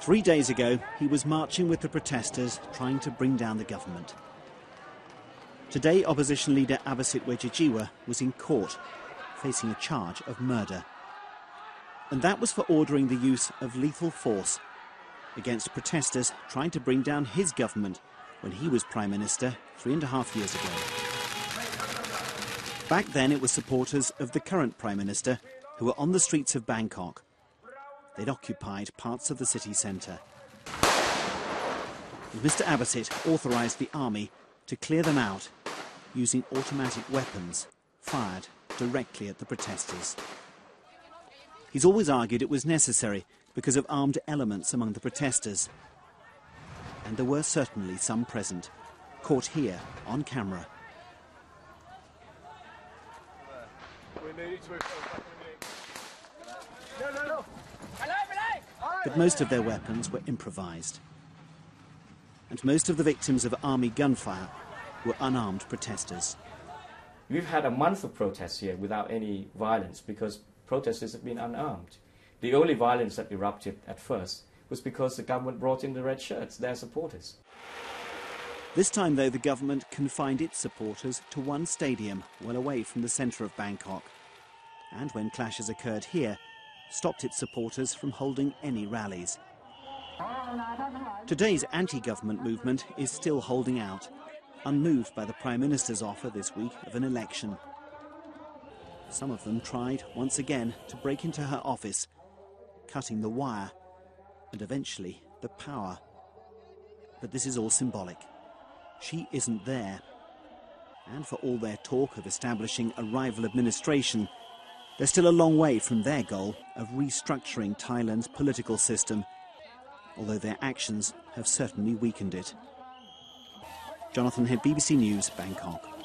3 days ago, he was marching with the protesters trying to bring down the government. Today, opposition leader Abhisit was in court, facing a charge of murder. And that was for ordering the use of lethal force against protesters trying to bring down his government when he was Prime Minister 3.5 years ago. Back then, it was supporters of the current Prime Minister who were on the streets of Bangkok. They'd occupied parts of the city centre. Mr. Abhisit authorised the army to clear them out using automatic weapons fired directly at the protesters. He's always argued it was necessary because of armed elements among the protesters. And there were certainly some present, caught here on camera. But most of their weapons were improvised. And most of the victims of army gunfire were unarmed protesters. We've had a month of protests here without any violence because protesters have been unarmed. The only violence that erupted at first was because the government brought in the red shirts, their supporters. This time, though, the government confined its supporters to one stadium well away from the centre of Bangkok. And when clashes occurred here, stopped its supporters from holding any rallies. Today's anti-government movement is still holding out, unmoved by the Prime Minister's offer this week of an election. Some of them tried once again to break into her office, cutting the wire and eventually the power. But this is all symbolic. She isn't there. And for all their talk of establishing a rival administration, they're still a long way from their goal of restructuring Thailand's political system, although their actions have certainly weakened it. Jonathan Head, BBC News, Bangkok.